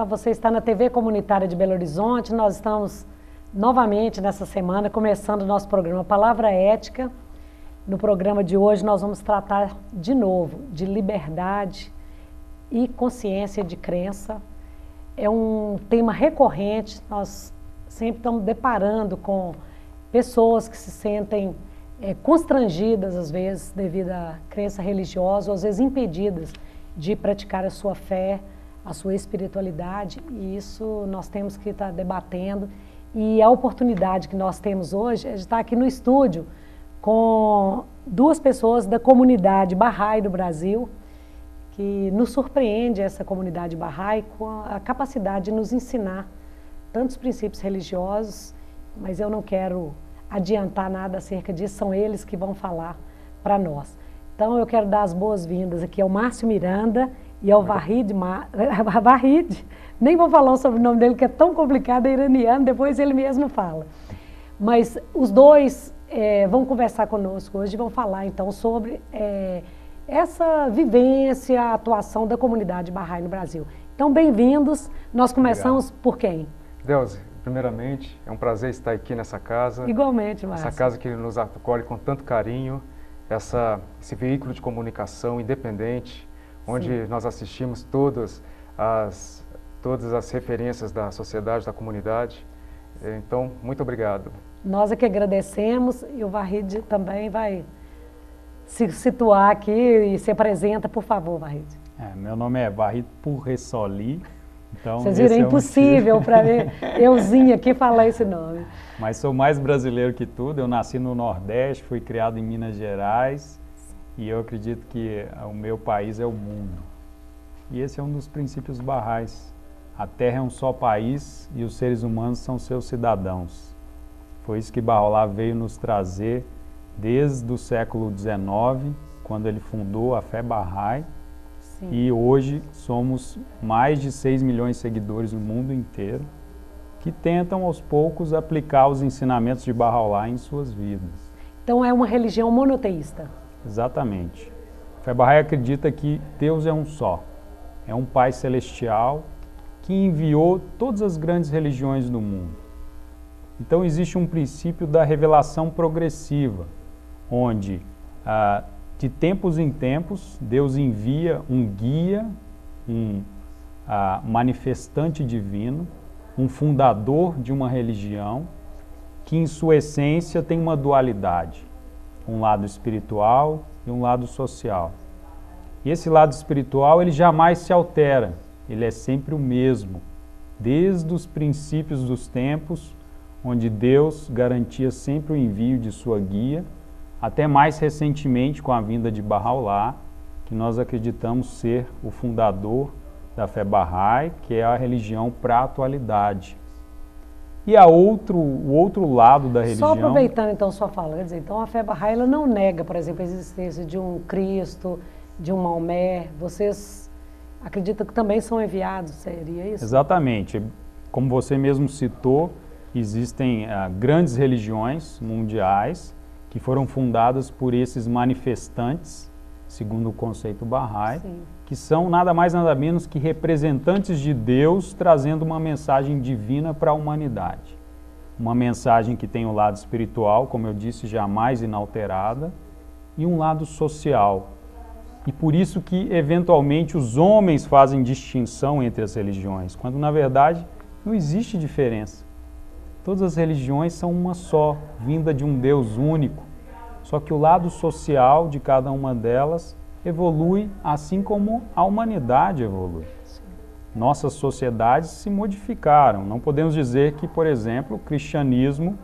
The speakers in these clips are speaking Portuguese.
você está na TV Comunitária de Belo Horizonte. Nós estamos novamente nessa semana começando o nosso programa Palavra Ética. No programa de hoje nós vamos tratar de novo de liberdade e consciência de crença. É um tema recorrente, nós sempre estamos deparando com pessoas que se sentem constrangidas às vezes devido à crença religiosa, ou às vezes impedidas de praticar a sua fé, a sua espiritualidade, e isso nós temos que estar debatendo. E a oportunidade que nós temos hoje é de estar aqui no estúdio com duas pessoas da comunidade Bahá'í do Brasil, que nos surpreende essa comunidade Bahá'í com a capacidade de nos ensinar tantos princípios religiosos, mas eu não quero adiantar nada acerca disso, são eles que vão falar para nós. Então eu quero dar as boas-vindas aqui ao Márcio Miranda e ao Vahid, nem vou falar o sobrenome dele, que é tão complicado, é iraniano, depois ele mesmo fala. Mas os dois vão conversar conosco hoje e vão falar então sobre essa vivência, a atuação da comunidade Bahá'í no Brasil. Então, bem-vindos. Nós começamos por quem? Deusi, primeiramente, é um prazer estar aqui nessa casa. Igualmente, Márcio. Essa casa que nos acolhe com tanto carinho, esse veículo de comunicação independente, onde Sim. nós assistimos todas as referências da sociedade, da comunidade. Então, muito obrigado. Nós é que agradecemos, e o Vahid também vai se situar aqui e se apresenta, por favor, Vahid. Meu nome é Vahid Pourressoli. Então, vocês viram, é impossível para mim, euzinho aqui, falar esse nome. Mas sou mais brasileiro que tudo, eu nasci no Nordeste, fui criado em Minas Gerais, e eu acredito que o meu país é o mundo. E esse é um dos princípios Bahá'ís. A Terra é um só país e os seres humanos são seus cidadãos. Foi isso que Bahá'u'lláh veio nos trazer desde o século XIX, quando ele fundou a fé Bahá'í. Sim. E hoje somos mais de 6 milhões de seguidores no mundo inteiro que tentam aos poucos aplicar os ensinamentos de Bahá'u'lláh em suas vidas. Então é uma religião monoteísta. Exatamente. A fé Bahá'í acredita que Deus é um só. É um Pai Celestial que enviou todas as grandes religiões do mundo. Então existe um princípio da revelação progressiva, onde de tempos em tempos Deus envia um guia, um manifestante divino, um fundador de uma religião, que em sua essência tem uma dualidade, um lado espiritual e um lado social. E esse lado espiritual ele jamais se altera, ele é sempre o mesmo, desde os princípios dos tempos, onde Deus garantia sempre o envio de sua guia, até mais recentemente com a vinda de Bahá'u'lláh, que nós acreditamos ser o fundador da fé Bahá'í, que é a religião para a atualidade. E o outro lado da religião... Só aproveitando então sua fala, quer dizer, então a fé Bahá'í ela não nega, por exemplo, a existência de um Cristo, de um Maomé. Vocês acreditam que também são enviados, seria isso? Exatamente. Como você mesmo citou, existem grandes religiões mundiais que foram fundadas por esses manifestantes, segundo o conceito Bahá'í, Sim. que são nada mais nada menos que representantes de Deus trazendo uma mensagem divina para a humanidade. Uma mensagem que tem um lado espiritual, como eu disse, jamais inalterada, e um lado social. E por isso que, eventualmente, os homens fazem distinção entre as religiões, quando, na verdade, não existe diferença. Todas as religiões são uma só, vinda de um Deus único. Só que o lado social de cada uma delas evolui assim como a humanidade evolui. Nossas sociedades se modificaram. Não podemos dizer que, por exemplo, o cristianismo,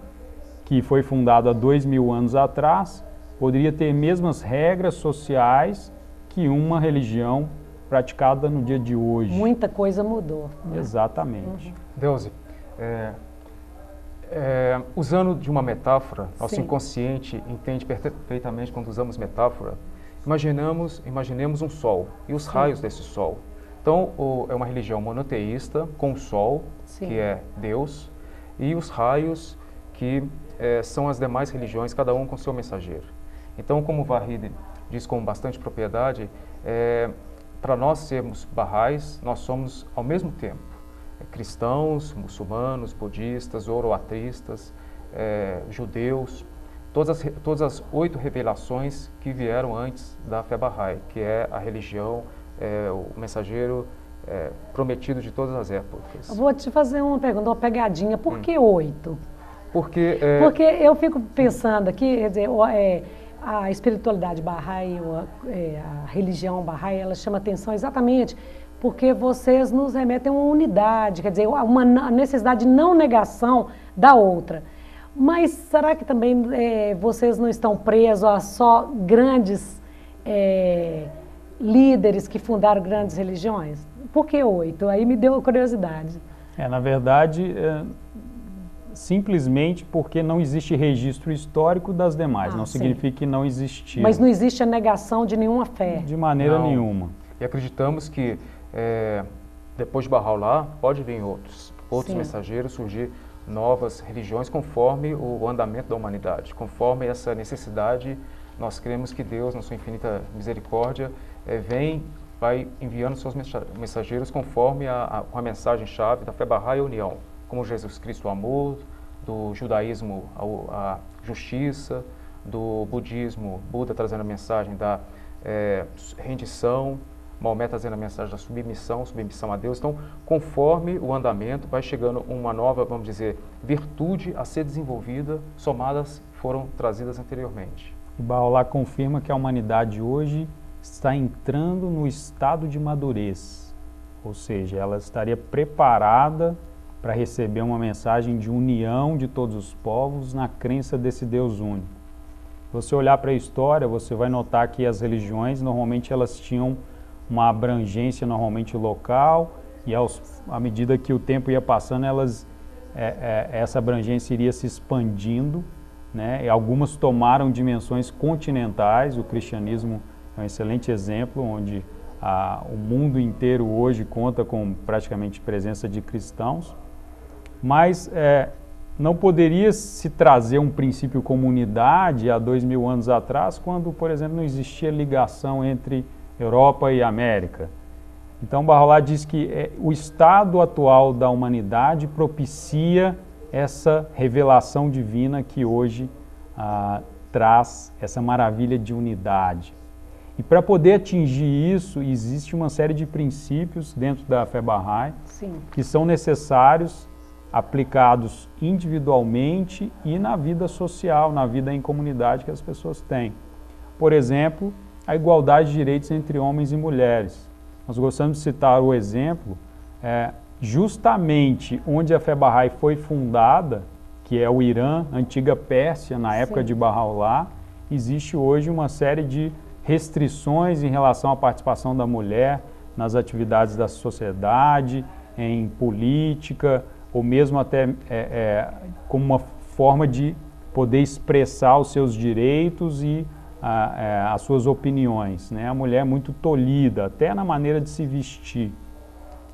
que foi fundado há 2000 anos atrás, poderia ter mesmas regras sociais que uma religião praticada no dia de hoje. Muita coisa mudou. Né? Exatamente. Uhum. Deusi, usando de uma metáfora, nosso Sim. inconsciente entende perfeitamente quando usamos metáfora. Imaginemos um sol e os Sim. raios desse sol. Então, é uma religião monoteísta com o sol, Sim. que é Deus, e os raios que são as demais religiões, cada um com seu mensageiro. Então, como o Vahid diz com bastante propriedade, para nós sermos Bahá'ís, nós somos ao mesmo tempo cristãos, muçulmanos, budistas, zoroatristas, judeus, todas as 8 revelações que vieram antes da fé Bahá'í, que é a religião, o mensageiro prometido de todas as épocas. Eu vou te fazer uma pergunta, uma pegadinha. Por que 8? Porque eu fico pensando aqui, quer dizer, a espiritualidade Bahá'í, a religião Bahá'í, ela chama atenção exatamente porque vocês nos remetem a uma unidade, quer dizer, a necessidade de não negação da outra. Mas será que também vocês não estão presos a só grandes líderes que fundaram grandes religiões? Por que 8? Aí me deu curiosidade. Na verdade, simplesmente porque não existe registro histórico das demais. Não significa que não existia. Mas não existe a negação de nenhuma fé? De maneira nenhuma. E acreditamos que depois de Bahá'u'lláh pode vir outros mensageiros, surgir novas religiões conforme o andamento da humanidade, conforme essa necessidade. Nós cremos que Deus, na sua infinita misericórdia, vai enviando seus mensageiros conforme a mensagem-chave da fé Bahá'í, a união, como Jesus Cristo, o amor, do judaísmo, a justiça, do budismo, Buda trazendo a mensagem da rendição, Maomé trazendo a mensagem da submissão a Deus. Então, conforme o andamento, vai chegando uma nova, vamos dizer, virtude a ser desenvolvida, somadas foram trazidas anteriormente. E Bahá'u'lláh confirma que a humanidade hoje está entrando no estado de madurez, ou seja, ela estaria preparada para receber uma mensagem de união de todos os povos na crença desse Deus único. Se você olhar para a história, você vai notar que as religiões, normalmente elas tinham uma abrangência normalmente local, e à medida que o tempo ia passando, essa abrangência iria se expandindo, né? E algumas tomaram dimensões continentais. O cristianismo é um excelente exemplo, onde o mundo inteiro hoje conta com praticamente presença de cristãos, mas não poderia se trazer um princípio comunidade há 2000 anos atrás, quando, por exemplo, não existia ligação entre Europa e América. Então, Bahá'u'lláh diz que o estado atual da humanidade propicia essa revelação divina que hoje traz essa maravilha de unidade. E para poder atingir isso, existe uma série de princípios dentro da fé Bahá'í que são necessários, aplicados individualmente e na vida social, na vida em comunidade que as pessoas têm. Por exemplo, a igualdade de direitos entre homens e mulheres. Nós gostamos de citar o exemplo, justamente onde a fé Bahá'í foi fundada, que é o Irã, antiga Pérsia, na época de Bahá'u'lláh, existe hoje uma série de restrições em relação à participação da mulher nas atividades da sociedade, em política, ou mesmo até como uma forma de poder expressar os seus direitos e as suas opiniões, né? A mulher é muito tolhida, até na maneira de se vestir.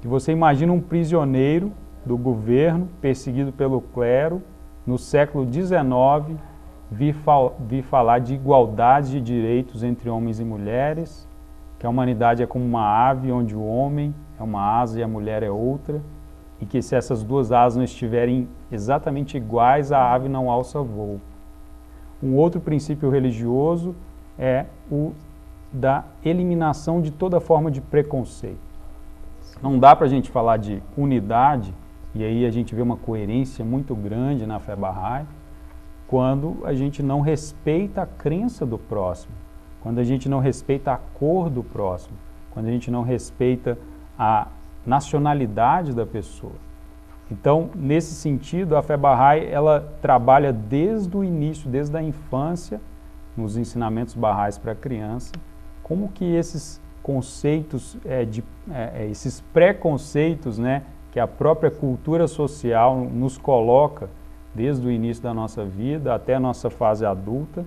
E você imagina um prisioneiro do governo, perseguido pelo clero, no século XIX, vir falar de igualdade de direitos entre homens e mulheres, que a humanidade é como uma ave, onde o homem é uma asa e a mulher é outra, e que se essas duas asas não estiverem exatamente iguais, a ave não alça voo. Um outro princípio religioso é o da eliminação de toda forma de preconceito. Não dá para a gente falar de unidade, e aí a gente vê uma coerência muito grande na fé Bahá'í, quando a gente não respeita a crença do próximo, quando a gente não respeita a cor do próximo, quando a gente não respeita a nacionalidade da pessoa. Então, nesse sentido, a fé Bahá'í, ela trabalha desde o início, desde a infância, nos ensinamentos Bahá'ís para a criança, como que esses conceitos, esses preconceitos, né, que a própria cultura social nos coloca desde o início da nossa vida até a nossa fase adulta,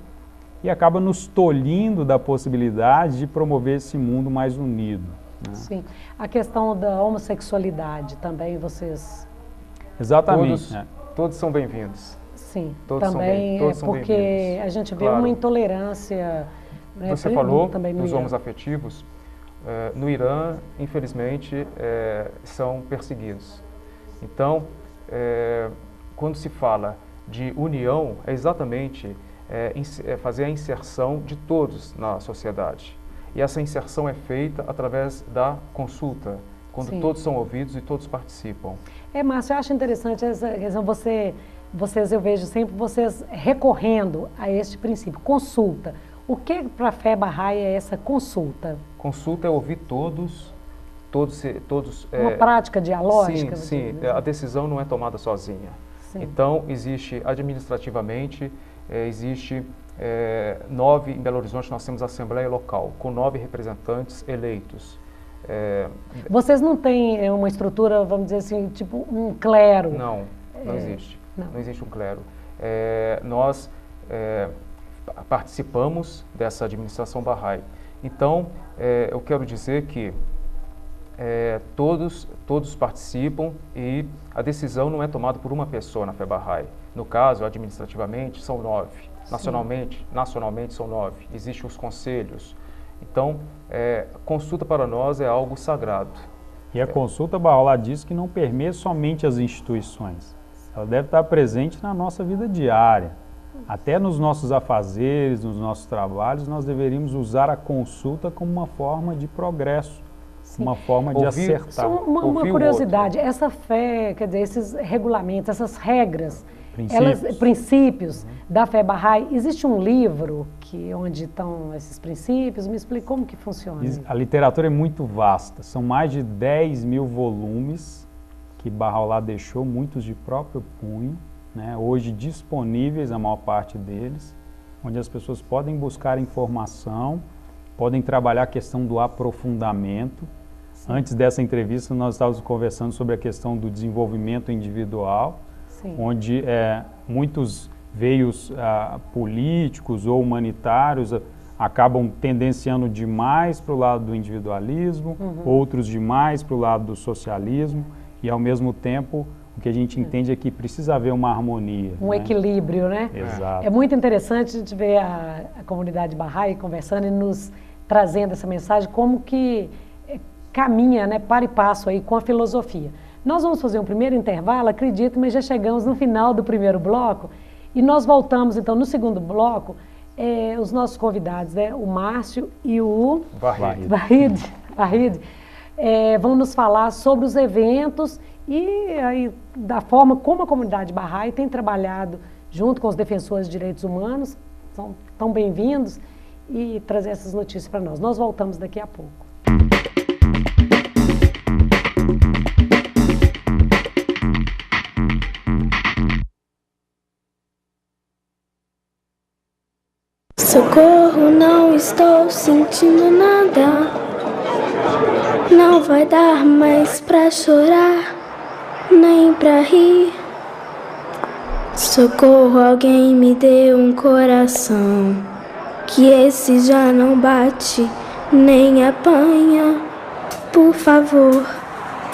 e acaba nos tolhindo da possibilidade de promover esse mundo mais unido, né? Sim. A questão da homossexualidade também, vocês... Exatamente. Todos são bem-vindos. Sim, todos também todos porque a gente vê uma intolerância... Né, você falou dos homoafetivos. No Irã, infelizmente, são perseguidos. Então, quando se fala de união, é exatamente fazer a inserção de todos na sociedade. E essa inserção é feita através da consulta, quando Sim. todos são ouvidos e todos participam. Márcio, eu acho interessante essa questão, vocês, eu vejo sempre vocês recorrendo a este princípio, consulta. O que para a Fé Bahá'í é essa consulta? Consulta é ouvir todos. Uma prática dialógica? Sim, a decisão não é tomada sozinha. Sim. Então, existe administrativamente, existe 9, em Belo Horizonte nós temos a Assembleia Local, com 9 representantes eleitos. Vocês não têm uma estrutura, vamos dizer assim, tipo um clero? Não existe. Não existe um clero. Nós participamos dessa administração Bahá'í. Então, eu quero dizer que todos participam e a decisão não é tomada por uma pessoa na Fé Bahá'í. No caso, administrativamente, são 9. Nacionalmente são 9. Existem os conselhos. Então, consulta para nós é algo sagrado. E a consulta, Bahá'u'lláh diz que não permeia somente as instituições. Ela deve estar presente na nossa vida diária. Até nos nossos afazeres, nos nossos trabalhos, nós deveríamos usar a consulta como uma forma de progresso. Sim. Uma forma de acertar. Uma curiosidade, essa fé, quer dizer, esses regulamentos, essas regras, princípios da Fé Bahá'í, existe um livro onde estão esses princípios? Me explica como que funciona. A literatura é muito vasta, são mais de 10 mil volumes que Bahá'u'lláh deixou, muitos de próprio punho, né, hoje disponíveis, a maior parte deles, onde as pessoas podem buscar informação, podem trabalhar a questão do aprofundamento. Sim. Antes dessa entrevista, nós estávamos conversando sobre a questão do desenvolvimento individual, sim, onde muitos veios políticos ou humanitários acabam tendenciando demais para o lado do individualismo, outros demais para o lado do socialismo, e ao mesmo tempo o que a gente entende é que precisa haver uma harmonia. Um equilíbrio, né? Exato. É muito interessante a gente ver a comunidade Bahá'í conversando e nos trazendo essa mensagem, como que caminha, né, para e passo aí com a filosofia. Nós vamos fazer um primeiro intervalo, acredito, mas já chegamos no final do primeiro bloco e nós voltamos então no segundo bloco, os nossos convidados, né, o Márcio e o Wahid, vão nos falar sobre os eventos e aí, da forma como a comunidade Bahá'í tem trabalhado junto com os defensores de direitos humanos. São tão bem-vindos e trazer essas notícias para nós. Nós voltamos daqui a pouco. Socorro, não estou sentindo nada. Não vai dar mais pra chorar, nem pra rir. Socorro, alguém me dê um coração, que esse já não bate, nem apanha. Por favor,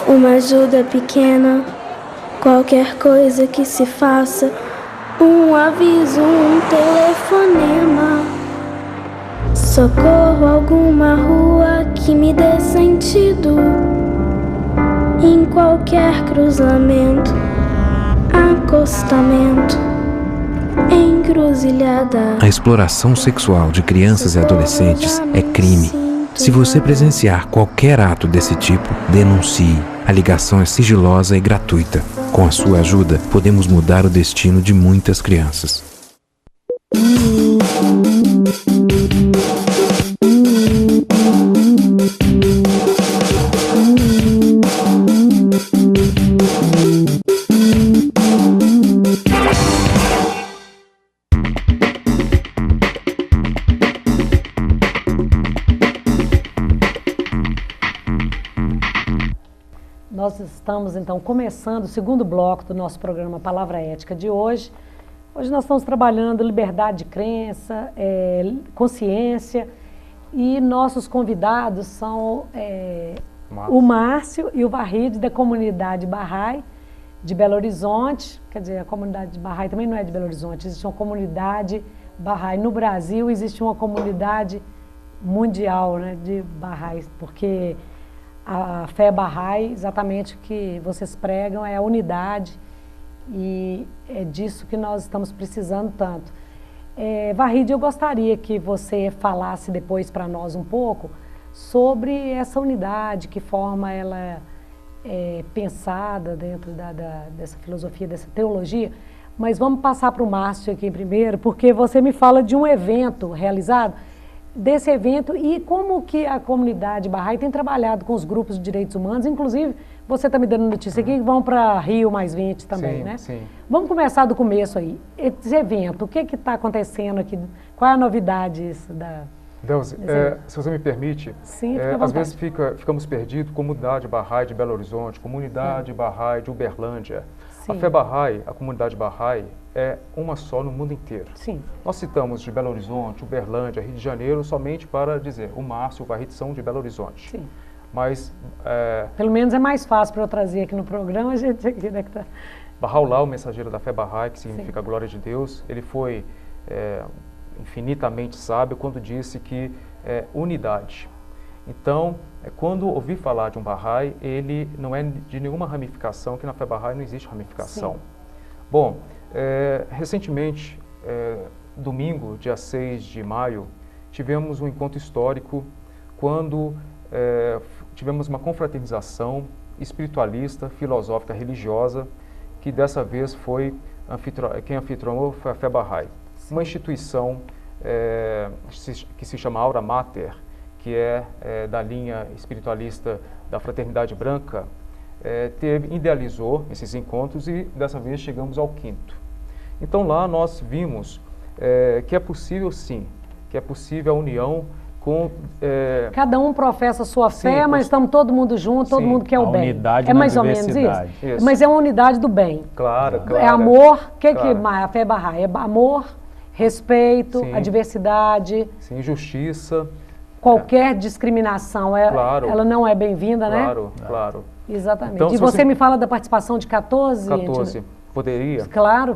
uma ajuda pequena, qualquer coisa que se faça, um aviso, um telefonema. Socorro, alguma rua que me dê sentido, em qualquer cruzamento, acostamento, encruzilhada. A exploração sexual de crianças e adolescentes é crime. Se você presenciar qualquer ato desse tipo, denuncie. A ligação é sigilosa e gratuita. Com a sua ajuda, podemos mudar o destino de muitas crianças. Nós estamos, então, começando o segundo bloco do nosso programa Palavra Ética de hoje. Hoje nós estamos trabalhando liberdade de crença, consciência, e nossos convidados são o Márcio e o Wahid, da comunidade Bahá'í de Belo Horizonte. Quer dizer, a comunidade Bahá'í também não é de Belo Horizonte, existe uma comunidade Bahá'í no Brasil, existe uma comunidade mundial, né, de Bahá'í, porque a fé Bahá'í, exatamente o que vocês pregam, é a unidade, e é disso que nós estamos precisando tanto. Vahid, eu gostaria que você falasse depois para nós um pouco sobre essa unidade, que forma ela é pensada dentro dessa filosofia, dessa teologia, mas vamos passar para o Márcio aqui primeiro, porque você me fala de um evento realizado, desse evento e como que a comunidade Bahá'í tem trabalhado com os grupos de direitos humanos, inclusive você está me dando notícia aqui que vão para Rio +20 também, sim, né? Sim. Vamos começar do começo aí. Esse evento, o que está acontecendo aqui? Qual é a novidade Delze, se você me permite, sim, às vezes ficamos perdidos, comunidade Bahá'í de Belo Horizonte, comunidade Bahá'í de Uberlândia. Sim. A fé Bahá'í, a comunidade Bahá'í, é uma só no mundo inteiro. Sim. Nós citamos de Belo Horizonte, Uberlândia, Rio de Janeiro, somente para dizer o Márcio e o Vahid são de Belo Horizonte. Sim. Mas... pelo menos é mais fácil para eu trazer aqui no programa, a gente aqui, né, que tá... Bahá'u'lláh, o mensageiro da fé Bahá'í, que significa glória de Deus, ele foi infinitamente sábio quando disse que unidade. Então, quando ouvi falar de um Bahá'í, ele não é de nenhuma ramificação, que na fé Bahá'í não existe ramificação. Sim. Bom, recentemente, domingo, dia 6 de maio, tivemos um encontro histórico quando tivemos uma confraternização espiritualista, filosófica, religiosa, que dessa vez foi quem anfitrionou foi a fé Bahá'í. Uma instituição que se chama Aura Mater, que é da linha espiritualista da Fraternidade Branca, idealizou esses encontros e dessa vez chegamos ao 5º. Então lá nós vimos que é possível sim, que é possível a união com... Cada um professa a sua fé, mas estamos todo mundo junto, todo mundo quer o bem. Unidade é mais ou menos isso? Mas é uma unidade do bem. Claro, claro. É amor, que a fé Bahá'í? É amor, respeito, a diversidade. Sim, justiça. Qualquer discriminação, claro, ela não é bem-vinda, né? Claro, claro. Exatamente. Então, e você me fala da participação de 14? 14. Poderia? Claro.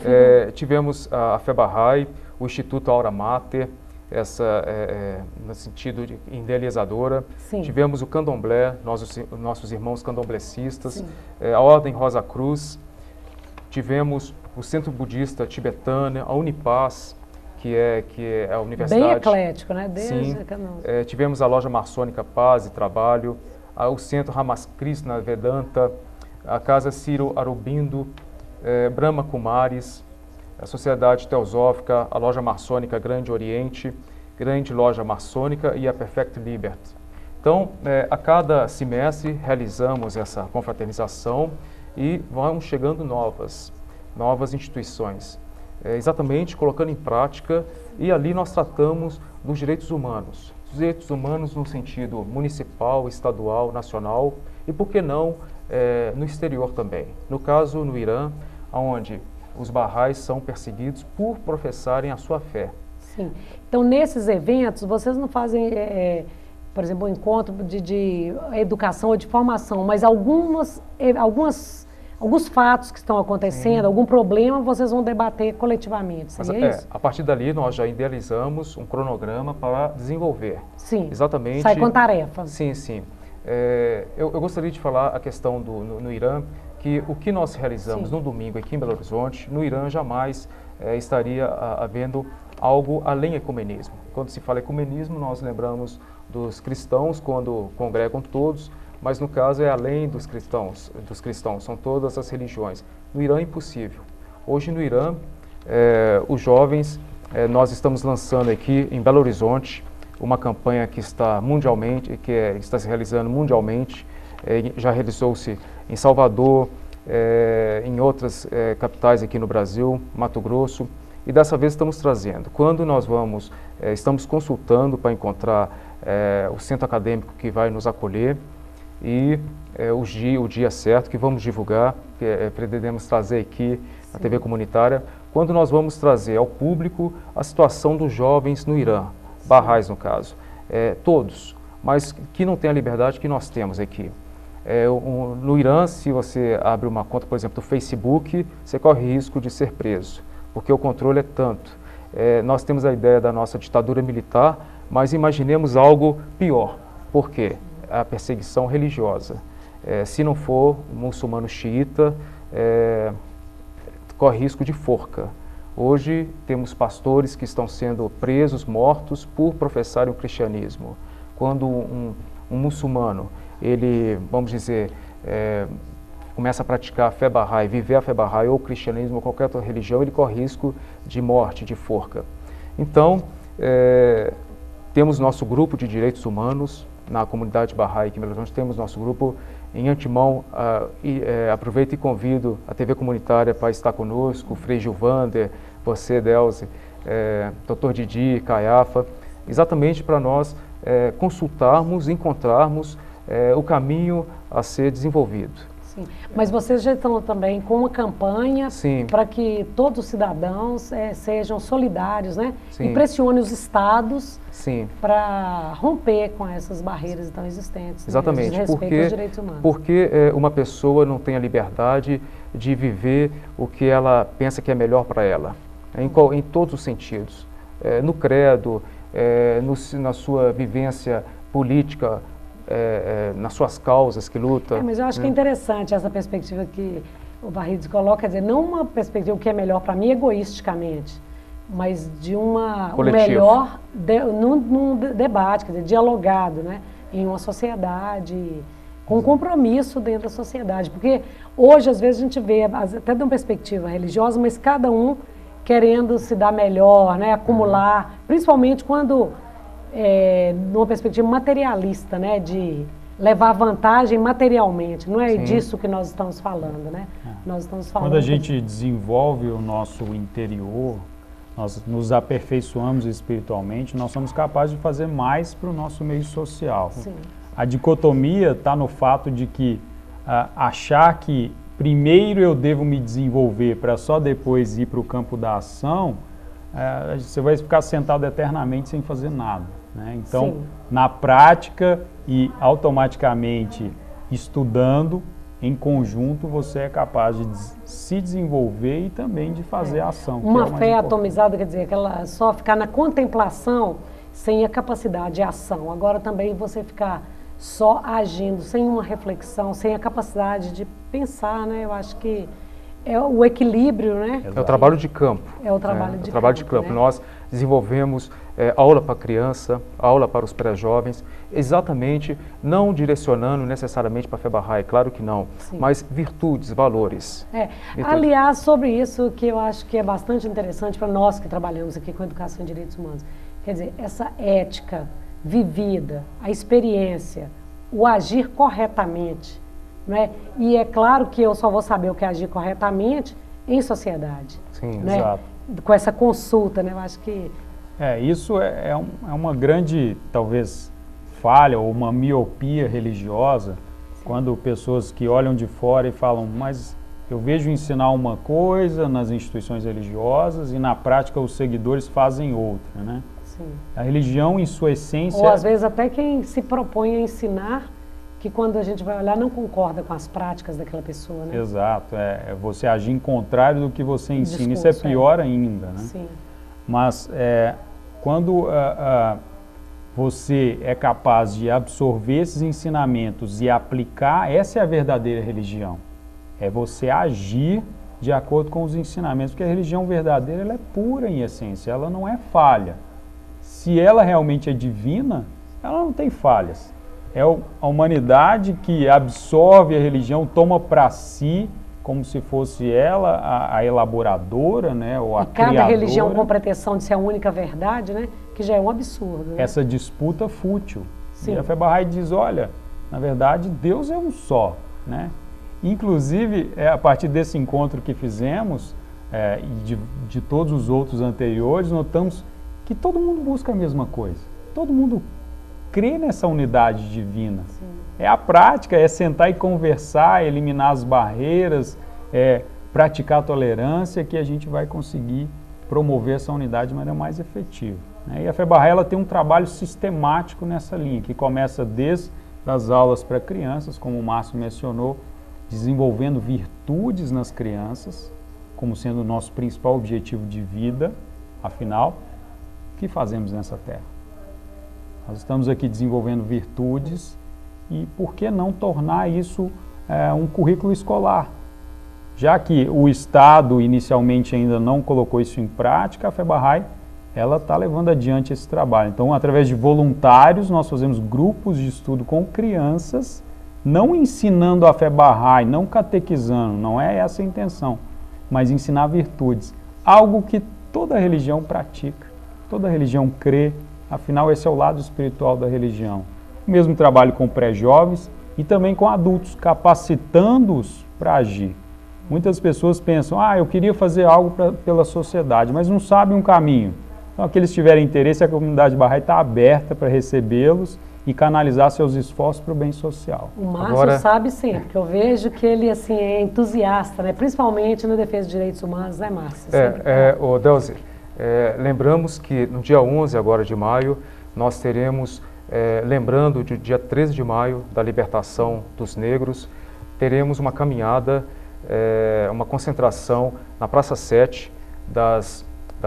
Tivemos a fé Bahá'í, o Instituto Aura Mater, no sentido de idealizadora. Sim. Tivemos o Candomblé, nossos irmãos candomblecistas, a Ordem Rosa Cruz. Tivemos o Centro Budista Tibetâneo, a Unipaz, que é a universidade. Bem eclético, né? Sim. Tivemos a Loja Maçônica Paz e Trabalho, o Centro Ramakrishna Vedanta, a Casa Ciro Aurobindo, Brahma Kumaris, a Sociedade Teosófica, a Loja Maçônica Grande Oriente, Grande Loja Maçônica e a Perfect Liberty. Então, a cada semestre realizamos essa confraternização e vão chegando novas instituições, exatamente colocando em prática, e ali nós tratamos dos direitos humanos. Os direitos humanos no sentido municipal, estadual, nacional e, por que não, no exterior também. No caso, no Irã, onde os Bahá'ís são perseguidos por professarem a sua fé. Sim. Então, nesses eventos, vocês não fazem, por exemplo, um encontro de educação ou de formação, mas alguns fatos que estão acontecendo, algum problema, vocês vão debater coletivamente, seria isso? A partir dali, nós já idealizamos um cronograma para desenvolver. Sim, exatamente. Sai com tarefa. Sim, sim. Eu gostaria de falar a questão no Irã, que o que nós realizamos no domingo aqui em Belo Horizonte, no Irã jamais estaria havendo algo além ecumenismo. Quando se fala ecumenismo, nós lembramos dos cristãos quando congregam todos, mas no caso é além dos cristãos, são todas as religiões. No Irã é impossível. Hoje no Irã, os jovens, nós estamos lançando aqui em Belo Horizonte uma campanha que está está se realizando mundialmente, já realizou-se em Salvador, em outras capitais aqui no Brasil, Mato Grosso, e dessa vez estamos trazendo. Quando nós estamos consultando para encontrar o centro acadêmico que vai nos acolher, e o dia certo que vamos divulgar, que pretendemos trazer aqui na TV comunitária, quando nós vamos trazer ao público a situação dos jovens no Irã, Bahá'ís no caso, todos, mas que não têm a liberdade que nós temos aqui. No Irã, se você abre uma conta, por exemplo, do Facebook, você corre risco de ser preso, porque o controle é tanto. Nós temos a ideia da nossa ditadura militar, mas imaginemos algo pior. Por quê? a perseguição religiosa. Se não for muçulmano xiita, corre risco de forca. Hoje temos pastores que estão sendo presos, mortos por professarem o cristianismo. Quando um muçulmano, ele, vamos dizer, começa a praticar a fé Bahá'í, viver a fé Bahá'í ou o cristianismo ou qualquer outra religião, ele corre risco de morte, de forca. Então, temos nosso grupo de direitos humanos na comunidade Bahá'í aqui em Belo Horizonte, temos nosso grupo. Em antemão, aproveito e convido a TV comunitária para estar conosco, Frei Gilvander, você, Delze, Dr. Didi, Caiafa, exatamente para nós consultarmos, encontrarmos o caminho a ser desenvolvido. Sim. Mas vocês já estão também com uma campanha para que todos os cidadãos sejam solidários, né? Sim. E pressionem os estados para romper com essas barreiras então existentes. Exatamente, né? De respeito aos direitos humanos. Porque uma pessoa não tem a liberdade de viver o que ela pensa que é melhor para ela, em todos os sentidos, no credo, na sua vivência política, nas suas causas que luta. Mas eu acho que é interessante essa perspectiva que o Barrides coloca, quer dizer, não uma perspectiva que é melhor para mim egoisticamente, mas de um melhor num debate, quer dizer, dialogado, né, em uma sociedade, com compromisso dentro da sociedade. Porque hoje, às vezes, a gente vê, até de uma perspectiva religiosa, mas cada um querendo se dar melhor, né, acumular, principalmente quando numa perspectiva materialista, né, de levar vantagem materialmente, não é disso que nós estamos falando, né? Nós estamos falando. Quando a gente desenvolve o nosso interior, nós nos aperfeiçoamos espiritualmente, nós somos capazes de fazer mais para o nosso meio social. Sim. A dicotomia está no fato de que achar que primeiro eu devo me desenvolver para só depois ir para o campo da ação, você vai ficar sentado eternamente sem fazer nada. Né? Então, na prática e automaticamente estudando, em conjunto, você é capaz de se desenvolver e também de fazer a ação. Uma fé atomizada, quer dizer, aquela só ficar na contemplação sem a capacidade de ação. Agora também você ficar só agindo, sem uma reflexão, sem a capacidade de pensar, né? Eu acho que é o equilíbrio, né? É o trabalho de campo. É o trabalho de campo. Né? Nós desenvolvemos aula para criança, aula para os pré-jovens, exatamente não direcionando necessariamente para a fé Bahá'í, claro que não, mas virtudes, valores. Aliás, sobre isso que eu acho que é bastante interessante para nós que trabalhamos aqui com educação e direitos humanos, quer dizer, essa ética vivida, a experiência, o agir corretamente, né? E é claro que eu só vou saber o que é agir corretamente em sociedade. Sim, né? Exato. Com essa consulta, né? Eu acho que... Isso é uma grande, talvez, falha ou uma miopia religiosa, quando pessoas que olham de fora e falam, mas eu vejo ensinar uma coisa nas instituições religiosas e na prática os seguidores fazem outra, né? Sim. A religião, em sua essência... Ou às vezes até quem se propõe a ensinar, que quando a gente vai olhar não concorda com as práticas daquela pessoa, né? Exato, é você agir em contrário do que você ensina, Discurso, isso é pior ainda, né? Sim. Mas quando você é capaz de absorver esses ensinamentos e aplicar, essa é a verdadeira religião. É você agir de acordo com os ensinamentos, porque a religião verdadeira ela é pura em essência, ela não é falha. Se ela realmente é divina, ela não tem falhas. É a humanidade que absorve a religião, toma para si, como se fosse ela a elaboradora, né, ou a criadora. Cada religião com pretensão de ser a única verdade, né, que já é um absurdo. Né? Essa disputa fútil. Sim. E a fé Bahá'í diz, olha, na verdade Deus é um só, né? Inclusive, a partir desse encontro que fizemos, e de todos os outros anteriores, notamos que todo mundo busca a mesma coisa. Todo mundo crê nessa unidade divina. Sim. É a prática, é sentar e conversar, eliminar as barreiras, praticar a tolerância, que a gente vai conseguir promover essa unidade de maneira mais efetiva. Né? E a fé Bahá'í ela tem um trabalho sistemático nessa linha, que começa desde as aulas para crianças, como o Márcio mencionou, desenvolvendo virtudes nas crianças, como sendo o nosso principal objetivo de vida. Afinal, o que fazemos nessa terra? Nós estamos aqui desenvolvendo virtudes E por que não tornar isso um currículo escolar? Já que o Estado inicialmente ainda não colocou isso em prática, a FEBAHAI ela está levando adiante esse trabalho. Então, através de voluntários, nós fazemos grupos de estudo com crianças, não ensinando a FEBAHAI, não catequizando, não é essa a intenção, mas ensinar virtudes. Algo que toda religião pratica, toda religião crê, afinal esse é o lado espiritual da religião. O mesmo trabalho com pré-jovens e também com adultos, capacitando-os para agir. Muitas pessoas pensam, eu queria fazer algo pela sociedade, mas não sabem um caminho. Então, aqueles que tiverem interesse, a comunidade Bahá'í está aberta para recebê-los e canalizar seus esforços para o bem social. O Márcio sabe sempre, porque eu vejo que ele assim, é entusiasta, né? Principalmente na defesa dos direitos humanos, né, Márcio? Delzi, lembramos que no dia 11 agora de maio, nós teremos, lembrando do dia 13 de maio, da libertação dos negros, teremos uma caminhada, uma concentração na Praça 7, das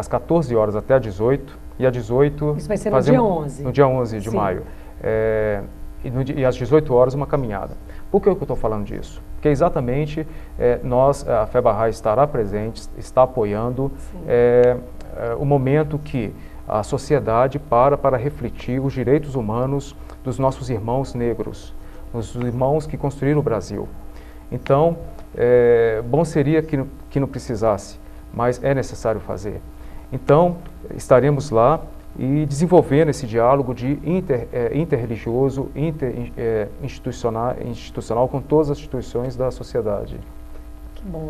14 horas até às 18, e às 18... Isso vai ser no dia 11. No dia 11 de maio. E às 18 horas uma caminhada. Por que eu estou falando disso? Porque exatamente a FEBAHAI estará presente, está apoiando o momento que a sociedade para refletir os direitos humanos dos nossos irmãos negros, os irmãos que construíram o Brasil. Então, bom seria que não precisasse, mas é necessário fazer. Então, estaremos lá e desenvolvendo esse diálogo de interreligioso, institucional com todas as instituições da sociedade. Que bom.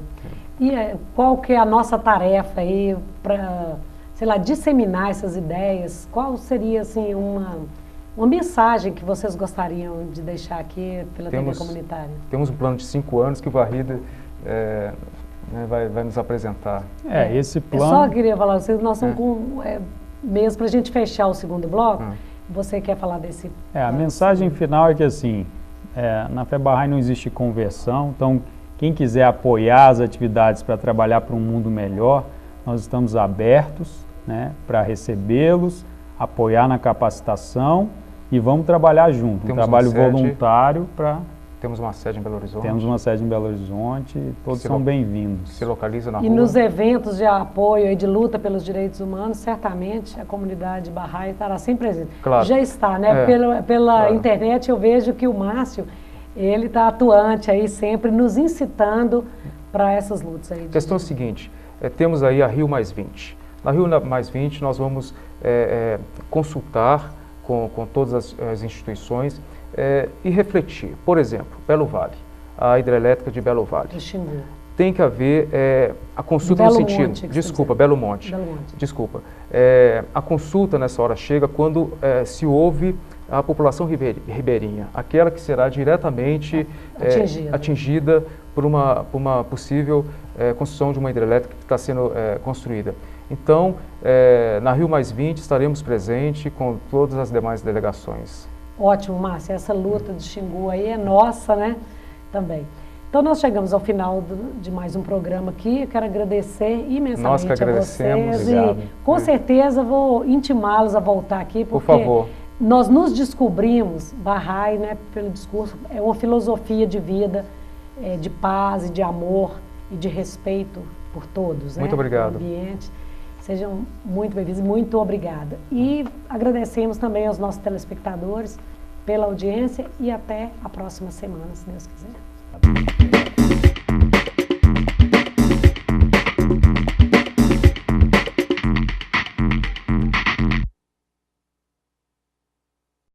E qual que é a nossa tarefa aí para, sei lá, disseminar essas ideias? Qual seria, assim, uma mensagem que vocês gostariam de deixar aqui pela TV comunitária? Temos um plano de 5 anos que o Varrida vai nos apresentar. Esse plano... Eu só queria falar, nós estamos com... mesmo para a gente fechar o segundo bloco, você quer falar desse... A mensagem final é que, assim, na FEBAHAI não existe conversão, então quem quiser apoiar as atividades para trabalhar para um mundo melhor, nós estamos abertos, né, para recebê-los, apoiar na capacitação e vamos trabalhar junto, um trabalho voluntário para... Temos uma sede em Belo Horizonte. Temos uma sede em Belo Horizonte e todos são bem-vindos. Se localiza na rua. E nos eventos de apoio e de luta pelos direitos humanos, certamente a comunidade Bahá'í estará sempre presente. Claro. Já está, né? Pela internet eu vejo que o Márcio, ele está atuante aí sempre, nos incitando para essas lutas aí. A questão é a seguinte, temos aí a Rio Mais 20. Na Rio Mais 20 nós vamos consultar com todas as instituições e refletir. Por exemplo, Belo Vale, a hidrelétrica de Belo Vale. Do Xingu. Tem que haver a consulta no sentido... Desculpa, Belo Monte. Desculpa. A consulta nessa hora chega quando se ouve a população ribeirinha, aquela que será diretamente atingida por uma possível construção de uma hidrelétrica que está sendo construída. Então, na Rio Mais 20 estaremos presentes com todas as demais delegações. Ótimo, Márcia. Essa luta de Xingu aí é nossa, né? Também. Então, nós chegamos ao final de mais um programa aqui. Eu quero agradecer imensamente a vocês. Obrigado. E, com certeza, vou intimá-los a voltar aqui, porque por favor. Nós nos descobrimos, Bahá'í, né, pelo discurso, é uma filosofia de vida, de paz e de amor e de respeito por todos. Muito obrigado. No ambiente. Sejam muito bem-vindos, muito obrigada. E agradecemos também aos nossos telespectadores pela audiência e até a próxima semana, se Deus quiser.